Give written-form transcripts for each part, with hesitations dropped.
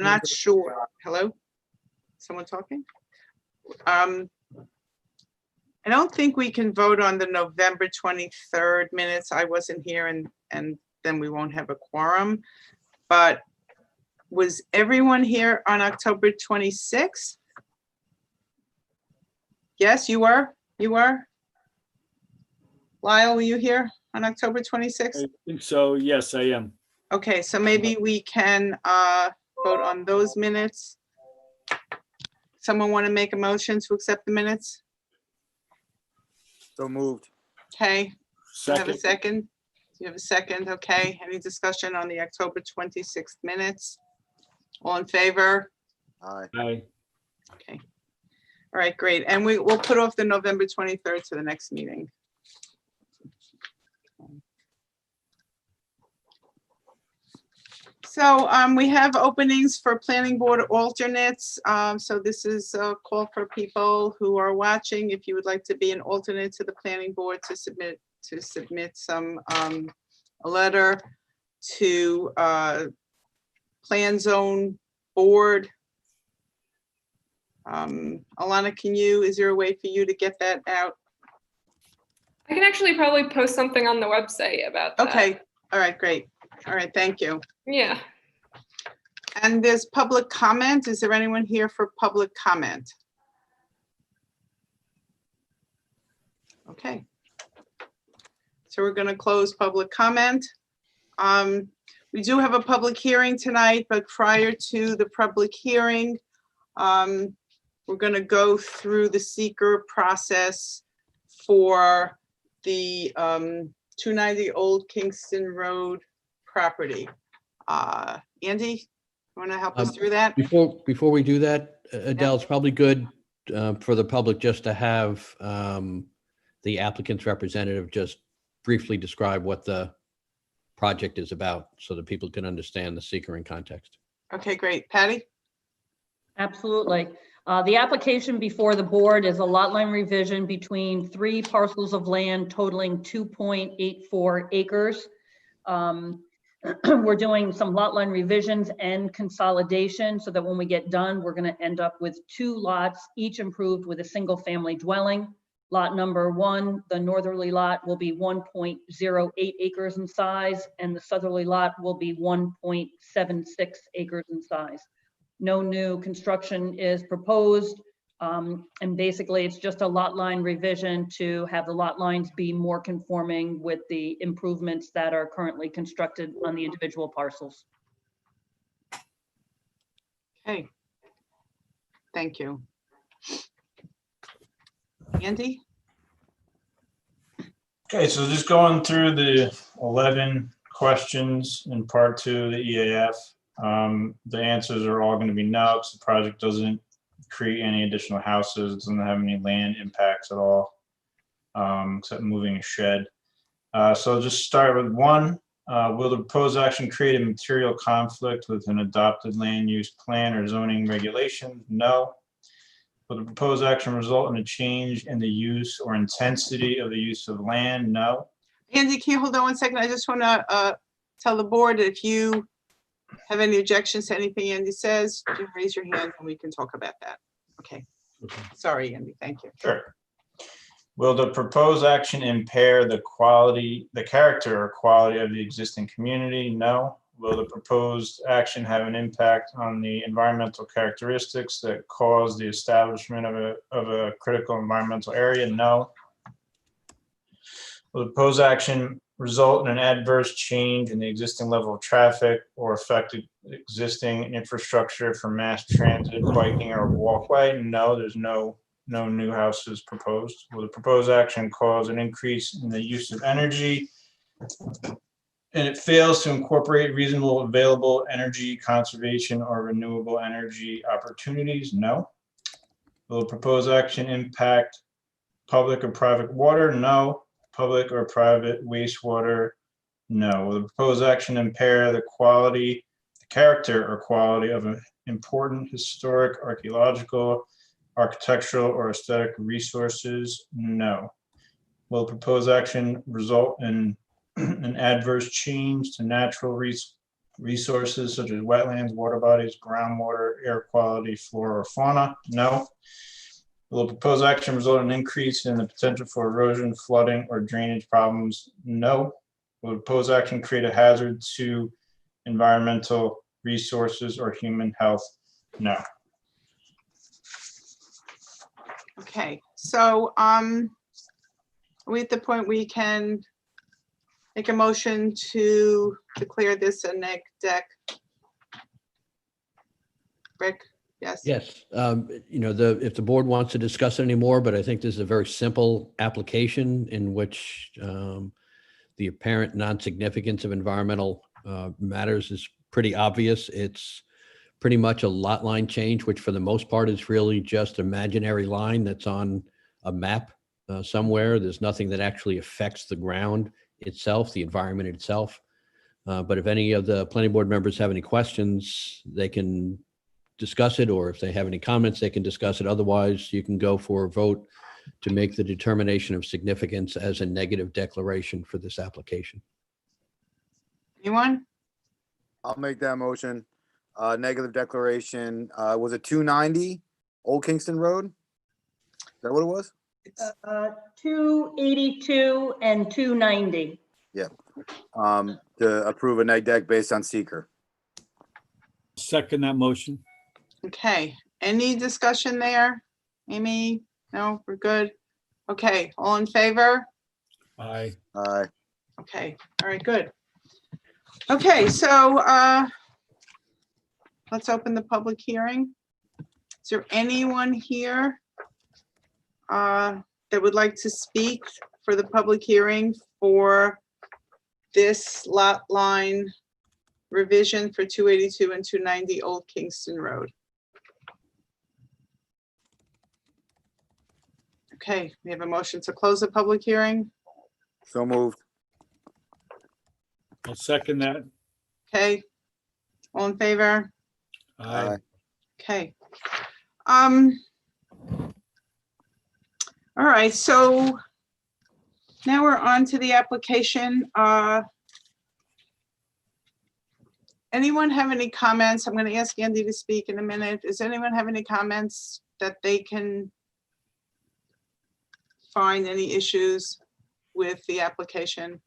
not sure. Hello? Someone talking? I don't think we can vote on the November 23rd minutes. I wasn't here and then we won't have a quorum. But was everyone here on October 26th? Yes, you were? You were? Lyle, were you here on October 26th? I think so. Yes, I am. Okay, so maybe we can vote on those minutes. Someone want to make a motion to accept the minutes? So moved. Okay, do you have a Second. second? Do you have a second? Okay, any discussion on the October 26th minutes? All in favor? Aye. Aye. Okay. All right, great. And we'll put off the November 23rd to the next meeting. So we have openings for planning board alternates. So this is a call for people who are watching. If you would like to be an alternate to the planning board to submit some a letter to Plan Zone Board. Alana, is there a way for you to get that out? I can actually probably post something on the website about that. Okay, all right, great. All right, thank you. Yeah. And there's public comment. Is there anyone here for public comment? Okay. So we're going to close public comment. We do have a public hearing tonight, but prior to the public hearing, we're going to go through the seeker process for the 290 Old Kingston Road property. Andy, you want to help us through that? Before we do that, Adele, it's probably good for the public just to have the applicant's representative just briefly describe what the project is about so that people can understand the seeker in context. Okay, great. Patty? Absolutely. The application before the board is a lot line revision between 3 parcels of land totaling 2.84 acres. We're doing some lot line revisions and consolidation so that when we get done, we're going to end up with 2 lots, each improved with a single family dwelling. Lot number 1, the northerly lot, will be 1.08 acres in size, and the southerly lot will be 1.76 acres in size. No new construction is proposed. And basically it's just a lot line revision to have the lot lines be more conforming with the improvements that are currently constructed on the individual parcels. Okay. Thank you. Andy? Okay, so just going through the 11 questions in part 2 of the EAF. The answers are all going to be no, because the project doesn't create any additional houses, it doesn't have any land impacts at all, except moving a shed. So I'll just start with 1. Will the proposed action create a material conflict with an adopted land use plan or zoning regulation? No. Will the proposed action result in a change in the use or intensity of the use of land? No. Andy, can you hold on one second? I just want to tell the board that if you have any objections to anything Andy says, you raise your hand and we can talk about that. Okay. Sorry, Andy. Thank you. Sure. Will the proposed action impair the character or quality of the existing community? No. Will the proposed action have an impact on the environmental characteristics that cause the establishment of a critical environmental area? No. Will the proposed action result in an adverse change in the existing level of traffic or affect existing infrastructure for mass transit, biking, or walkway? No, there's no new houses proposed. Will the proposed action cause an increase in the use of energy and it fails to incorporate reasonable available energy conservation or renewable energy opportunities? No. Will the proposed action impact public or private water? No. Public or private wastewater? No. Will the proposed action impair the character or quality of an important historic, archaeological, architectural, or aesthetic resources? No. Will the proposed action result in an adverse change to natural resources such as wetlands, water bodies, groundwater, air quality, flora or fauna? No. Will the proposed action result in an increase in the potential for erosion, flooding, or drainage problems? No. Will the proposed action create a hazard to environmental resources or human health? No. Okay, so, are we at the point we can make a motion to declare this a neg deck? Rick, yes? Yes, if the board wants to discuss it anymore, but I think this is a very simple application in which the apparent non-significance of environmental matters is pretty obvious. It's pretty much a lot line change, which for the most part is really just imaginary line that's on a map somewhere. There's nothing that actually affects the ground itself, the environment itself. But if any of the planning board members have any questions, they can discuss it, or if they have any comments, they can discuss it. Otherwise, you can go for a vote to make the determination of significance as a negative declaration for this application. Anyone? I'll make that motion. Negative declaration. Was it 290 Old Kingston Road? Is that what it was? 282 and 290. To approve a neg deck based on seeker. Second that motion. Okay, any discussion there? Amy? No, we're good? Okay, all in favor? Aye. Okay, all right, good. Okay, so let's open the public hearing. Is there anyone here that would like to speak for the public hearing for this lot line revision for 282 and 290 Old Kingston Road? Okay, we have a motion to close the public hearing. So moved. I'll second that. Okay, all in favor? Aye. Okay. All right, so now we're on to the application. Anyone have any comments? I'm going to ask Andy to speak in a minute. Does anyone have any comments that they can find any issues with the application?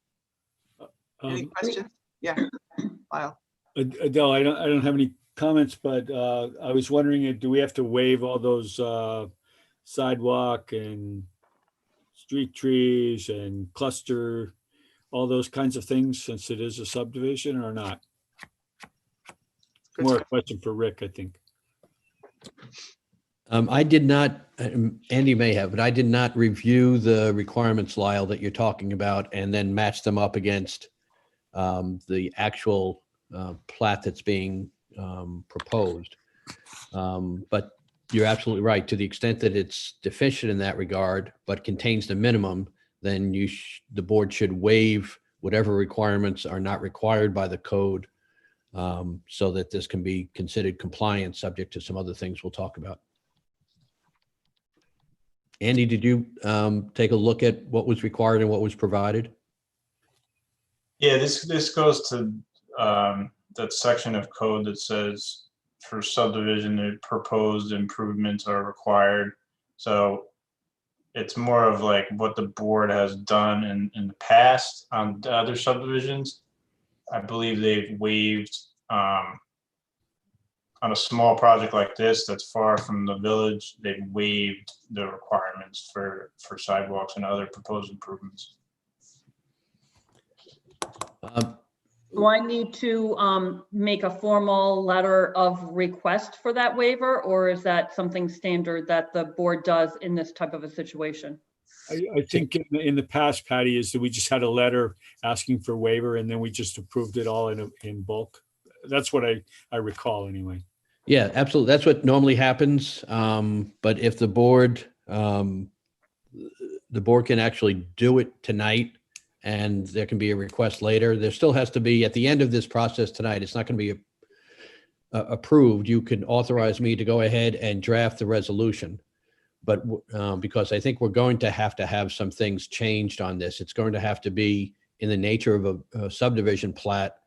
Any questions? Yeah, Lyle. Adele, I don't have any comments, but I was wondering, do we have to waive all those sidewalk and street trees and cluster, all those kinds of things, since it is a subdivision, or not? Good More a question for Rick, I think. I did not, Andy may have, but I did not review the requirements, Lyle, that you're talking about, and then match them up against the actual plat that's being proposed. But you're absolutely right. To the extent that it's deficient in that regard, but contains the minimum, then the board should waive whatever requirements are not required by the code, so that this can be considered compliant, subject to some other things we'll talk about. Andy, did you take a look at what was required and what was provided? Yeah, this goes to that section of code that says for subdivision, the proposed improvements are required. So it's more of like what the board has done in the past on the other subdivisions. I believe they've waived on a small project like this that's far from the village, they've waived the requirements for sidewalks and other proposed improvements. Do I need to make a formal letter of request for that waiver, or is that something standard that the board does in this type of a situation? I think in the past, Patty, is that we just had a letter asking for waiver, and then we just approved it all in bulk. That's what I recall anyway. Yeah, absolutely. That's what normally happens. But if the board can actually do it tonight, and there can be a request later, there still has to be, at the end of this process tonight, it's not going to be approved. You can authorize me to go ahead and draft the resolution. But because I think we're going to have some things changed on this, it's going to have to be in the nature of a subdivision plat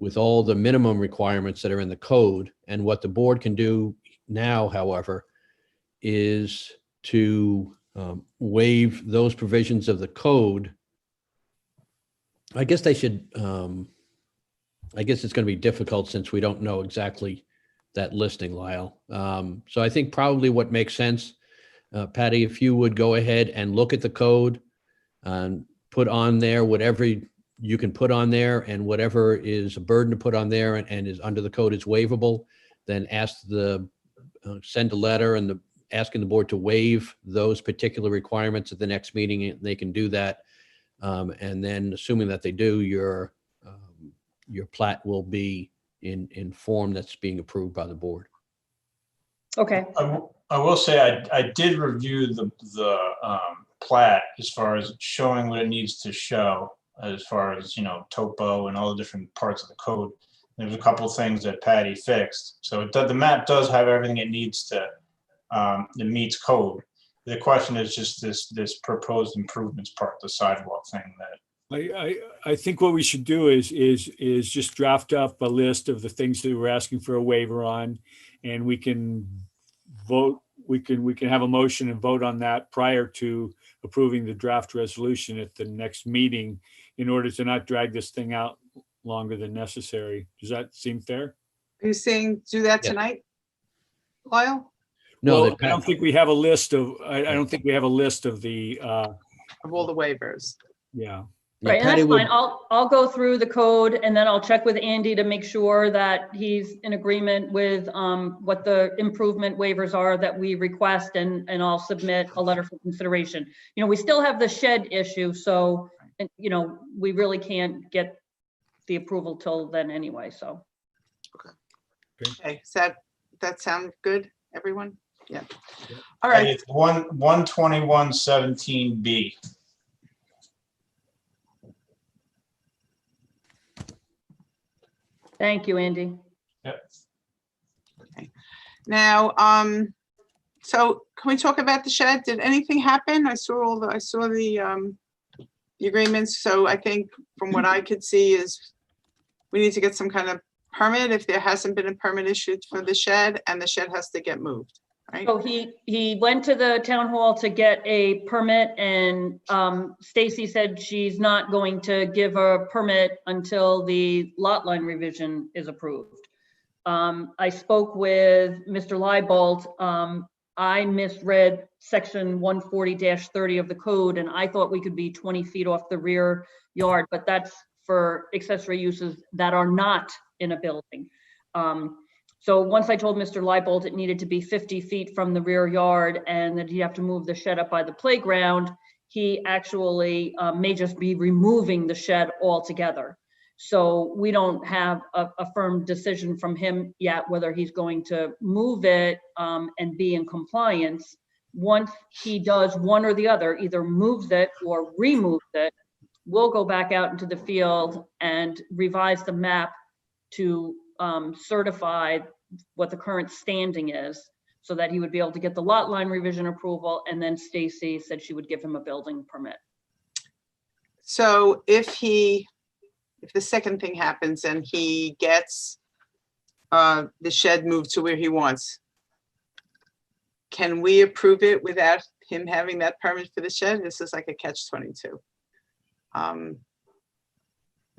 with all the minimum requirements that are in the code. And what the board can do now, however, is to waive those provisions of the code. I guess they should, I guess it's going to be difficult since we don't know exactly that listing, Lyle. So I think probably what makes sense, Patty, if you would go ahead and look at the code and put on there whatever you can put on there, and whatever is a burden to put on there and is under the code is waivable, then ask send a letter and asking the board to waive those particular requirements at the next meeting, and they can do that. And then assuming that they do, your plat will be in form that's being approved by the board. Okay, I will say I did review the plat as far as showing what it needs to show, as far as, topo and all the different parts of the code. There's a couple of things that Patty fixed. So the map does have everything it needs to, it meets code. The question is just this proposed improvements part, the sidewalk thing that. I think what we should do is just draft up a list of the things that we're asking for a waiver on, and we can vote, we can have a motion and vote on that prior to approving the draft resolution at the next meeting in order to not drag this thing out longer than necessary. Does that seem fair? Are you saying do that Yeah. tonight, Lyle, No, Well, I don't think we have a list of, I don't think we have a list of the, of all the waivers? yeah. right, and Patty that's would, fine. I'll go through the code and then I'll check with Andy to make sure that he's in agreement with what the improvement waivers are that we request, and I'll submit a letter for consideration. We still have the shed issue, so, and, we really can't get the approval till then anyway, so. Okay, does that sound good, everyone? Yeah. All right, It's 12117B. Thank you, Andy. Yep. now, so can we talk about the shed? Did anything happen? I saw the agreements. So I think from what I could see is we need to get some kind of permit if there hasn't been a permit issued for the shed, and the shed has to get moved, right? So he went to the town hall to get a permit, and Stacy said she's not going to give a permit until the lot line revision is approved. I spoke with Mr. Leibold. I misread section 140-30 of the code, and I thought we could be 20 feet off the rear yard, but that's for accessory uses that are not in a building. So once I told Mr. Leibold it needed to be 50 feet from the rear yard and that he'd have to move the shed up by the playground, he actually may just be removing the shed altogether. So we don't have a firm decision from him yet whether he's going to move it and be in compliance. Once he does one or the other, either moves it or removes it, we'll go back out into the field and revise the map to certify what the current standing is, so that he would be able to get the lot line revision approval, and then Stacy said she would give him a building permit. So if the second thing happens and he gets the shed moved to where he wants, can we approve it without him having that permit for the shed? This is like a catch-22.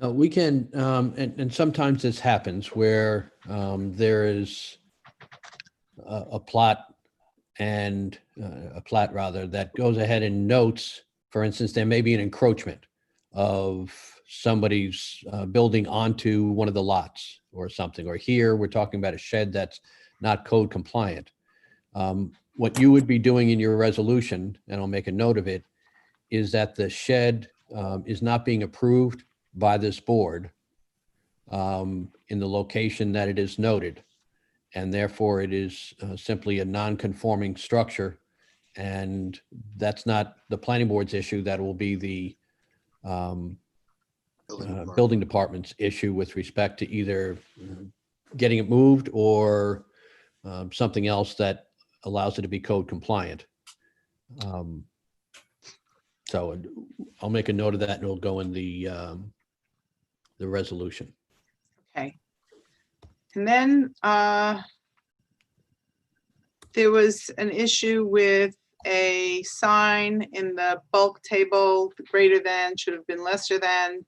we can, and sometimes this happens where there is a plot rather that goes ahead and notes, for instance, there may be an encroachment of somebody's building onto one of the lots or something, or here we're talking about a shed that's not code compliant. What you would be doing in your resolution, and I'll make a note of it, is that the shed is not being approved by this board in the location that it is noted. And therefore it is simply a non-conforming structure. And that's not the planning board's issue. That will be the building department's issue with respect to either getting it moved or something else that allows it to be code compliant. So I'll make a note of that and it'll go in the resolution. Okay. And then there was an issue with a sign in the bulk table, greater than should have been lesser than.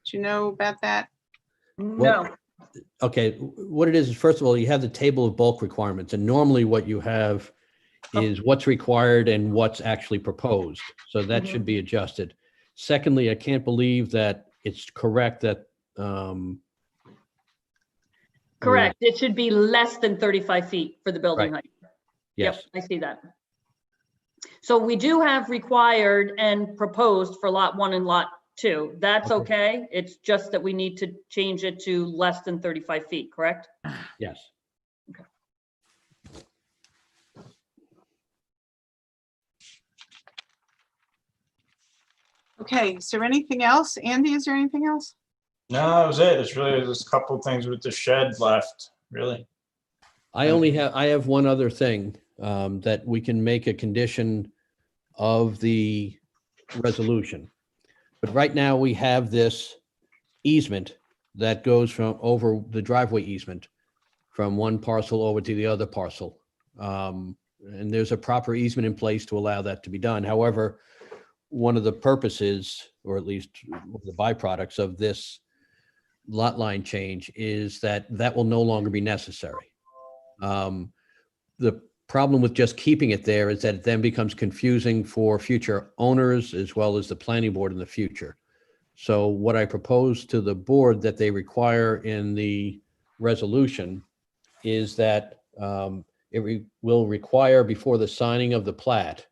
Do you know about that? No, Okay, what it is first of all, you have the table of bulk requirements, and normally what you have is what's required and what's actually proposed. So that should be adjusted. Secondly, I can't believe that it's correct that correct. It should be less than 35 feet for the building Right. height. Yep, yes, I see that. So we do have required and proposed for lot 1 and lot 2. That's okay. It's just that we need to change it to less than 35 feet, correct? yes. Okay, is there anything else? Andy, is there anything else? No, that was it. It's really just a couple things with the shed left, really. I have one other thing that we can make a condition of the resolution. But right now we have this easement that goes from over the driveway easement from one parcel over to the other parcel. And there's a proper easement in place to allow that to be done. However, one of the purposes, or at least one of the byproducts of this lot line change is that that will no longer be necessary. The problem with just keeping it there is that it then becomes confusing for future owners as well as the planning board in the future. So what I propose to the board that they require in the resolution is that will require before the signing of the plat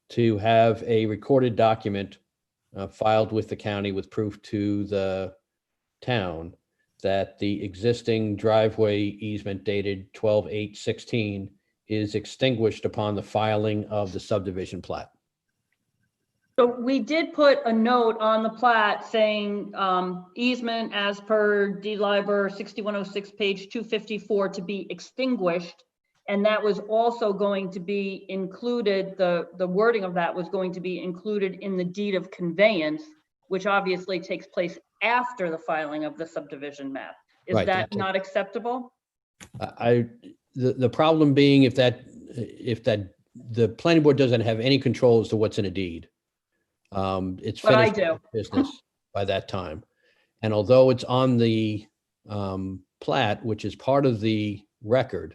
to have a recorded document filed with the county with proof to the town that the existing driveway easement dated 12/8/16 is extinguished upon the filing of the subdivision plat. So we did put a note on the plat saying easement as per D Liber 6106, page 254 to be extinguished. And that was also going to be included, the wording of that was going to be included in the deed of conveyance, which obviously takes place after the filing of the subdivision map. Is Right, that that's it. not acceptable? The problem being if that the planning board doesn't have any control as to what's in a deed. It's But I finished do. business by that time. And although it's on the plat, which is part of the record,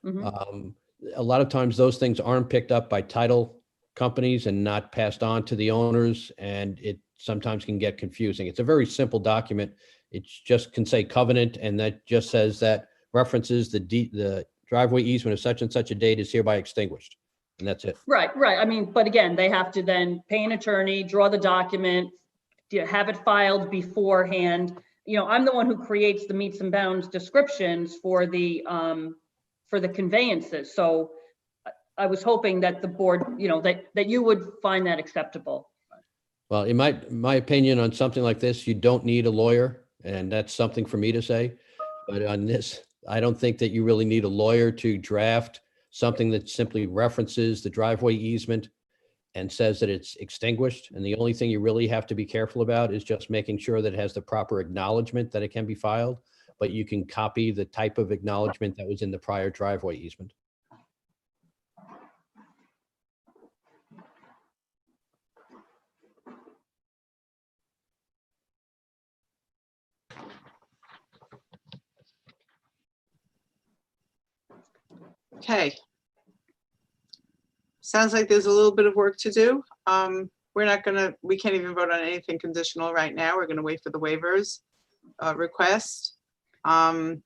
Mhm. a lot of times those things aren't picked up by title companies and not passed on to the owners, and it sometimes can get confusing. It's a very simple document. It just can say covenant, and that just says that references the driveway easement of such and such a date is hereby extinguished, and that's it. Right, right. I mean, but again, they have to then pay an attorney, draw the document, have it filed beforehand. You know, I'm the one who creates the meets and bounds descriptions for the conveyances. So I was hoping that the board, you know, that you would find that acceptable. Well, in my opinion, on something like this, you don't need a lawyer, and that's something for me to say. But on this, I don't think that you really need a lawyer to draft something that simply references the driveway easement and says that it's extinguished. And the only thing you really have to be careful about is just making sure that it has the proper acknowledgement that it can be filed, but you can copy the type of acknowledgement that was in the prior driveway easement. Okay. Sounds like there's a little bit of work to do. We can't even vote on anything conditional right now. We're gonna wait for the waivers request. And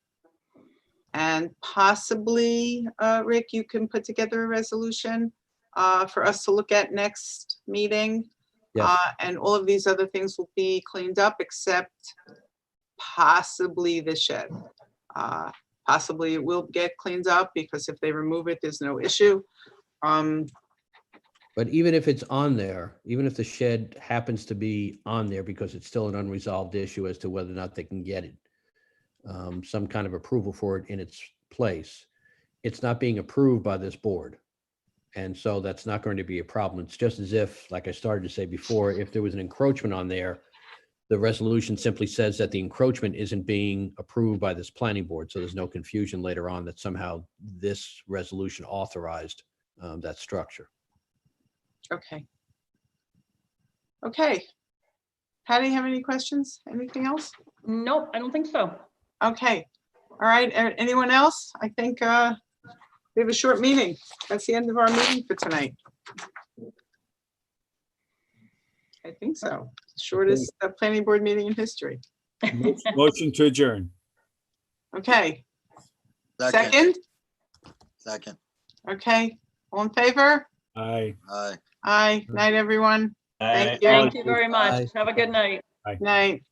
possibly, Rick, you can put together a resolution for us to look at next meeting. Yes. And all of these other things will be cleaned up except possibly the shed. Possibly it will get cleaned up because if they remove it, there's no issue. But even if it's on there, even if the shed happens to be on there because it's still an unresolved issue as to whether or not they can get it, some kind of approval for it in its place, it's not being approved by this board. And so that's not going to be a problem. It's just as if, like I started to say before, if there was an encroachment on there, the resolution simply says that the encroachment isn't being approved by this planning board, so there's no confusion later on that somehow this resolution authorized that structure. Okay. Okay. Patty, have any questions? Anything else? Nope, I don't think so. Okay. All right. Anyone else? I think we have a short meeting. That's the end of our meeting for tonight. I think so. Shortest planning board meeting in history. Motion to adjourn. Okay. Second. Second? Second. Okay. All in favor? Aye. Aye. Aye. Night, everyone. Aye. Thank you. Thank you very much. Bye. Have a good night. Night.